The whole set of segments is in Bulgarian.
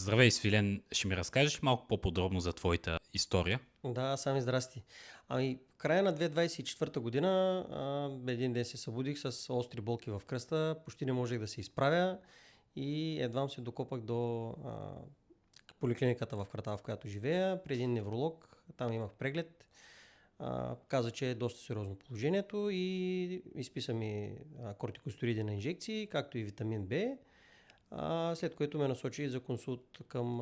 Здравей, Свилен. Ще ми разкажеш малко по-подробно за твоята история? Да, сами здрасти. Ами, в края на 2024 година един ден се събудих с остри болки в кръста, почти не можех да се изправя и едвам се докопах до поликлиниката в квартала, в която живея, при един невролог. Там имах преглед. Каза, че е доста сериозно положението и изписа ми кортикостероиди на инжекции, както и витамин Б. След което ме насочи за консулт към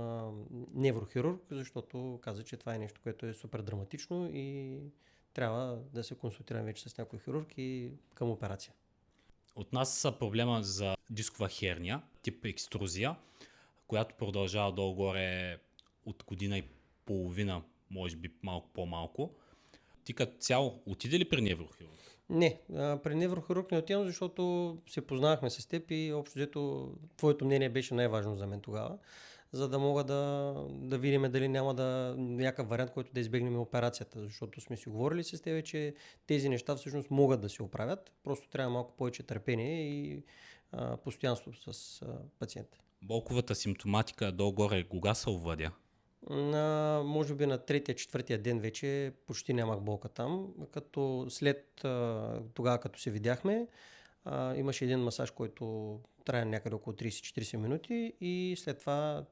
неврохирург, защото каза, че това е нещо, което е супер драматично и трябва да се консултирам вече с някой хирург и към операция. От нас са проблема за дискова херния, тип екструзия, която продължава долу-горе от година и половина, може би малко по-малко. Ти като цяло отиде ли при неврохирург? Не, при неврохирург не отивам, защото се познавахме с теб и общо взето твоето мнение беше най-важно за мен тогава, за да мога да видим дали няма някакъв вариант, който да избегнем операцията, защото сме си говорили с теб, че тези неща всъщност могат да се оправят, просто трябва малко повече търпение и постоянство с пациента. Болковата симптоматика долу-горе кога се овладя? Може би на третия, четвъртия ден вече почти нямах болка там, като след тогава, като се видяхме, имаше един масаж, който трае някъде около 30-40 минути и след това,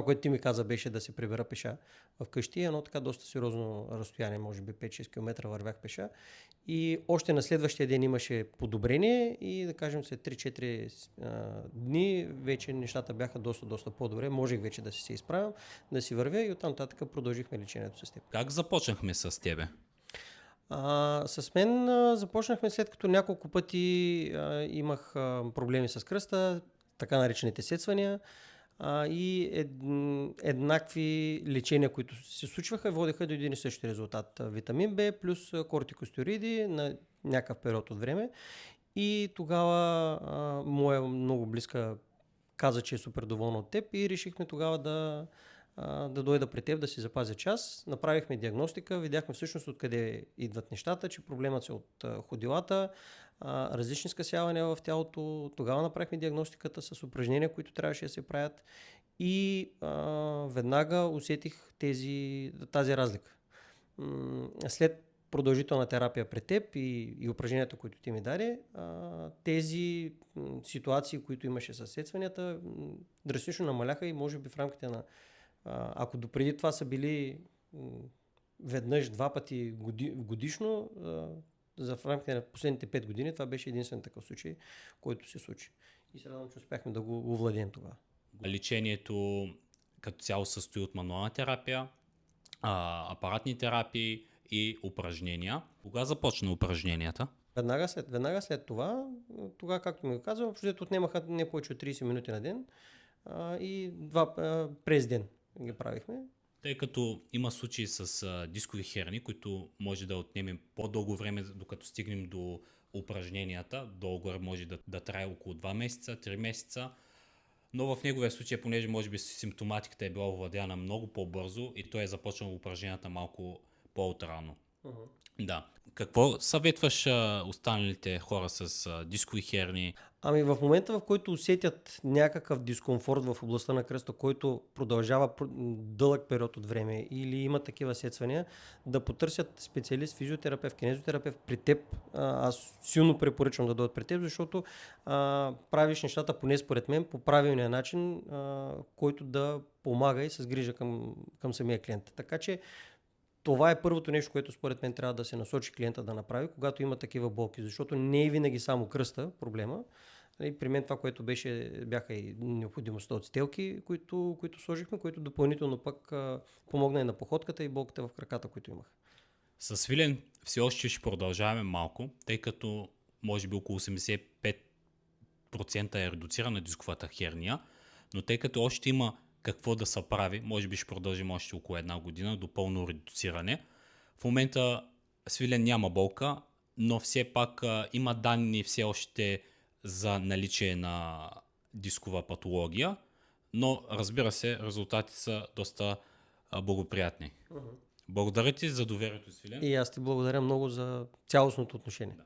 което ти ми каза, беше да се прибера пеша вкъщи, едно така доста сериозно разстояние, може би 5-6 км вървях пеша и още на следващия ден имаше подобрение и да кажем след 3-4 дни вече нещата бяха доста по-добре, можех вече да се изправям, да си вървя и оттам нататък продължихме лечението с теб. Как започнахме с тебе? С мен започнахме след като няколко пъти имах проблеми с кръста, така наречените сетвания и еднакви лечения, които се случваха, водеха до един и същи резултат. Витамин Б плюс кортикостероиди на някакъв период от време. И тогава моя много близка каза, че е супер доволна от теб и решихме тогава да дойда при теб, да си запазя час. Направихме диагностика, видяхме всъщност откъде идват нещата, че проблемът е от ходилата, различни скъсявания в тялото. Тогава направихме диагностиката с упражнения, които трябваше да се правят и веднага усетих тази разлика. След продължителна терапия пред теб и упражненията, които ти ми даде, тези ситуации, които имаше със сетванията, драстично намаляха и може би в рамките на ако допреди това са били веднъж, два пъти годишно, в рамките на последните 5 години това беше единствен такъв случай, който се случи. И се радвам, че успяхме да го овладеем тогава. Лечението като цяло състои от мануална терапия, апаратни терапии и упражнения. Кога започна упражненията? Веднага след това, както ми го каза, общо отнемаха не повече от 30 минути на ден и два през ден ги правихме. Тъй като има случаи с дискови херни, които може да отнемем по-дълго време, докато стигнем до упражненията, долу-горе може да трае около 2 месеца, 3 месеца, но в неговия случай, понеже може би симптоматиката е била овладяна много по-бързо и той е започнал упражненията малко по-отрано. Да. Какво съветваш останалите хора с дискови херни? Ами в момента, в който усетят някакъв дискомфорт в областта на кръста, който продължава дълъг период от време или има такива сетвания, да потърсят специалист, физиотерапевт, кинезиотерапевт при теб. Аз силно препоръчвам да дойдат при теб, защото правиш нещата, поне според мен, по правилния начин, който да помага и с грижа към самия клиент. Така че това е първото нещо, което според мен трябва да се насочи клиента да направи, когато има такива болки, защото не е винаги само кръста проблема. При мен това, което бяха и необходимостта от стелки, които сложихме, които допълнително пък помогна и на походката и болките в краката, които имах. С Свилен все още ще продължаваме малко, тъй като може би около 85% е редуцирана дисковата херния, но тъй като още има какво да се прави, може би ще продължим още около една година до пълно редуциране. В момента Свилен няма болка, но все пак има данни все още за наличие на дискова патология, но разбира се, резултатите са доста благоприятни. Благодаря ти за доверието, Свилен. И аз ти благодаря много за цялостното отношение.